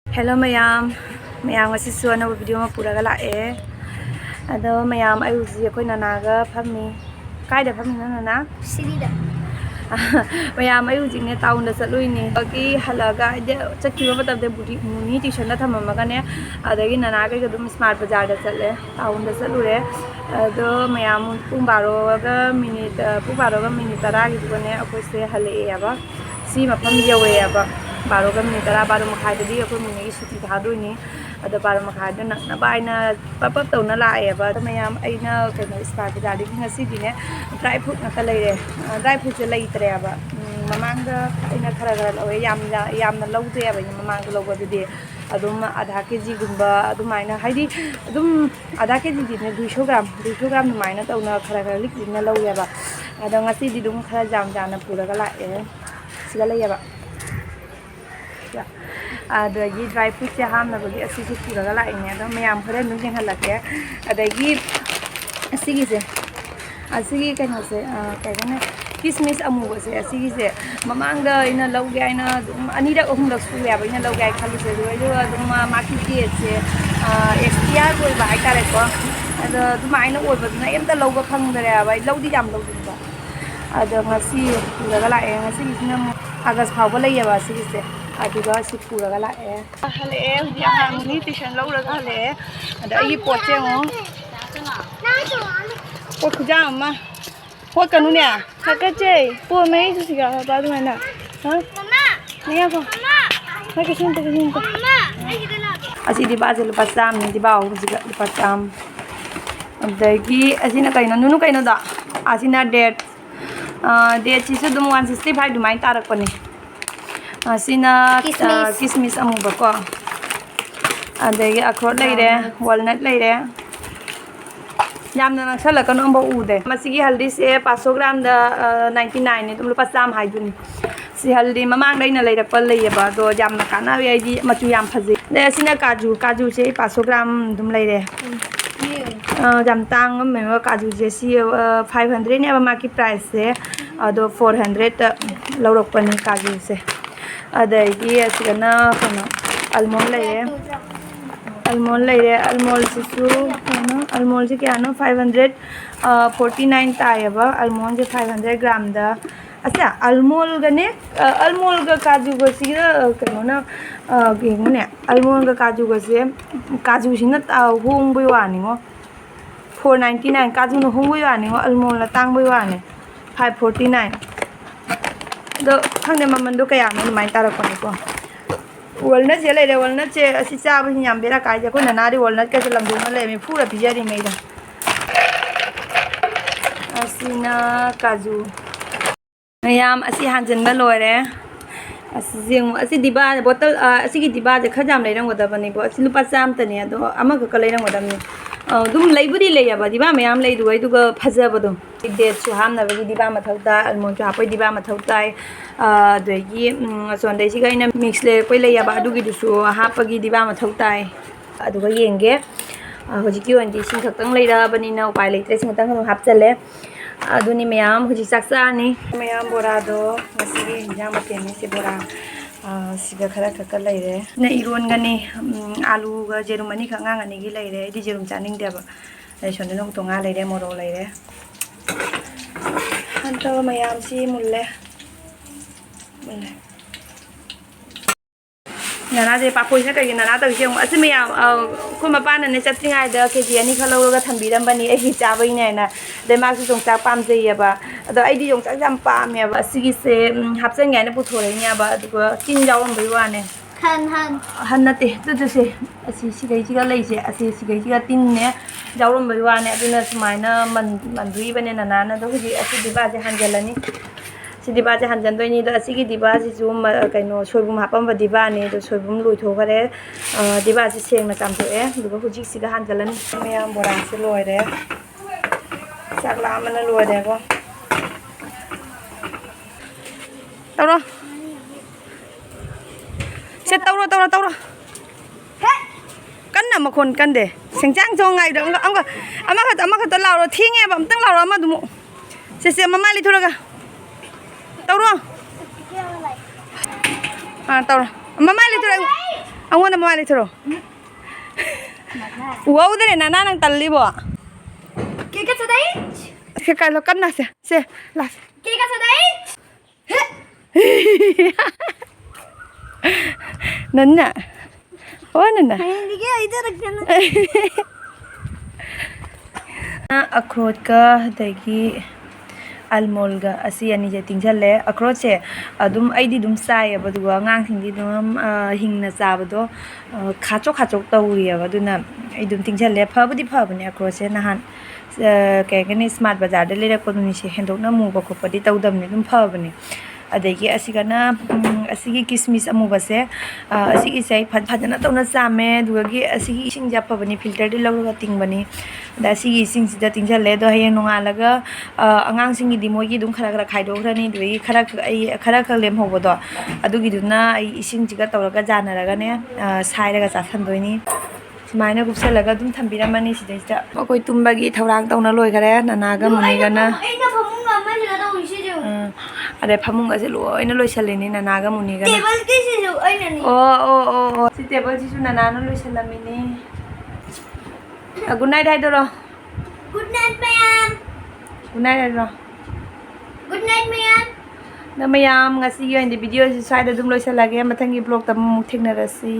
Hello mayam, mayam ngasi suana video ma puraga lae. Ado mayam ai uji akoi nanaga phamni. Kaida phamni nana? Sirida. Mayam ai uji ne town da chatlui ni. Aki halaga ide chakkiba matam de budi muni tuition da thamamaga ne. Adagi nanaga ga dum smart bazaar da chatle. Town da chatlure. Ado mayam pung 12 ga minute pung 12 ga minute 10 gi dugane akoi se hale aba. Si mafam yawe aba. 12 ga minute 10 12 makhai da di akoi muni gi suti thadoi ni. Ada 12 makhai da nak na bai na pap tau na lae aba. Mayam aina kaino smart bazaar di ngasi di ne dry fruit na ka leire. Dry fruit je lai tre aba. Mamanga aina khara lawe yamna laude aba mamanga lawa de adum adha kg gumba adumaina haidi adum adha kg di ne 200 gram maina tauna khara lik na law yaba ada ngasi di dum khara jam jana pura ga lae siga lai yaba ada gi dry fruit ya ham na bagi asi si pura ga lae ne da mayam khara nu jeng halake ada gi asigi se asigi kaino se kaina kismis amuba se asigi se mamanga ina lawge ina anira ohum dak su yaba ina lawge khali se do maki ti se STR boy ba ai tare ko ada duma ina oi ba na emta lawga khang dare ba lawdi jam lawdi ba ada ngasi pura ga lae ngasi sina agas phawba lai yaba asigi se adiga si pura ga lae hale hudi ang ni tuition lawra ga hale ada ai poche mo pot khujang ma pot kanu ne kakache po mai su siga ba du na ha mama ne ya ko mama kakachen mama asi di ba je lupa sam ni di ba hu siga lupa sam adagi asina kaino nunu kaino da asina date chi su dum 165 du mai tarak pani asina kismis amu ba ko adagi akhot leire walnut leire yamna naksala kanu ambo ude masigi haldi se 500 gram da 99 ni tum lupa sam haiduni si haldi mamang dai na leirak pal lei ba do yamna kana wi ai machu yam phaji de sina kaju se 500 gram dum leire jam tang me kaju je si 500 ne ba market price se ado 400 lorok pani kaju se adai gi asigana kono almond leire almond leire almond sisu no almond je kya no 549 tayaba almond je 500 gram da acha almond ga kaju ga si kano na ge ne almond ga kaju ga se kaju sina hong boi wani ngo 499 kaju no hong boi wani ngo almond la tang boi wani 549 do khang ne maman do kaya no mai tara ko ni ko walnut je leire walnut je asi cha ba nyam bera kai je ko na nari walnut ka se lamdu na le mi phura bijari mai da asina kaju mayam asi hanjan ba loire asi jeng asi diba bottle asi gi diba je khajam leirang goda bani bo asi lupa cham tani ado ama ka leirang goda ni dum leibudi leiya ba diba mayam lei duai du ga phaja badum date chu ham na bagi diba mathauta almond chu hapai diba mathautai doigi sondai si ga ina mix le koi leiya ba du gi du su hapagi diba mathautai adu ga yenge hoji ki on di sing thak leira bani na upai leitre sing tang no hap chale aduni mayam hoji saksa ni mayam bora do masi injam bateni se bora siga khara thak leire na iron ga ni alu ga jerum ani khanga ngani gi leire di jerum chaning de ba ai sonde no to nga leire moro leire hanto mayam si mulle nana je pa khoi sa kai nana ta je asi mayam ko ma pa na ne chat singai da ke ji ani khalo ga thambi ram bani ai hi cha bai ne na de ma su song cha pam je ya ba ado ai di yong cha jam pa me ba sigi se hap chen ngai ne pu thore nya ba du ko tin jaw am bai wa ne han na te tu se asi sigai ji ga lei se asi sigai ji ga tin ne jaw ram bai wa ne adu na smai na man ri ba ne nana na do ji asi di ba je han jalani si diba je hanjan doi ni da asigi diba si zum kaino soibum hapam ba diba ni do soibum loi tho gare diba si seng na cham tho e duga hujik siga hanjalan mayam bora se loi re chakla mana loi re ko tawro se tawro kan na ma khon kan de sengjang jo ngai do ama ka to law ro thinge bam tang law ro ma du mu se mama li thora ga tawro tawro mama li thora ꯑꯩꯉꯣꯟꯗ ꯃꯃꯥꯏ ꯂꯩꯊꯔꯣ ꯎꯍꯧꯗ꯭ꯔꯦ ꯅꯅꯥ ꯅꯪ ꯇꯜꯂꯤꯕꯣ Kika sadai? ꯁꯦ ꯀꯥꯏꯂꯣ ꯀꯟꯅ ꯁꯦ ꯂꯥꯁ Kika sadai? Nana. Oh, Nana. Hindi ito nagkano. Akhrodka dagi almolga asi ani je tingjalle akhrod se adum aidi dum sai abaduga ngang singdi dum hingna sabado khachok tawriya baduna aidum tingjalle phabudi phabani akhrod se nahan kai gani smart bazar de lera ko ni se hendokna mu ba khopadi tawdamni dum phabani adagi asigana asigi kismis amuba se asigi sai phadana tawna chame dugagi asigi ising japabani filter de lawga tingbani da asigi ising sida tingjalle do hayeng nongalaga angang singi di mogi dum khara khaidograni dui khara lem hobodo adugi duna ai ising jiga tawraga janaraga ne sairaga chasandoini sumaina gupsalaga dum thambiramani sidaista makoi tumbagi thawrang tawna loi gare nanaga munigana Aina pamunga ma sila daw isiyo. अरे फमुंग असे लोइना लोइसलेनि नानागा मुनिगा Table kisiyo aina ni. ओ सि table जिसु नानानो लोइसलामिनि good night हाइदरो Good night, ma'am. Good night हाइदरो Good night, ma'am. नमयाम ngasi yo indi video si side dum loisalaगे मथंगी ब्लॉग तम मुथेगनरसी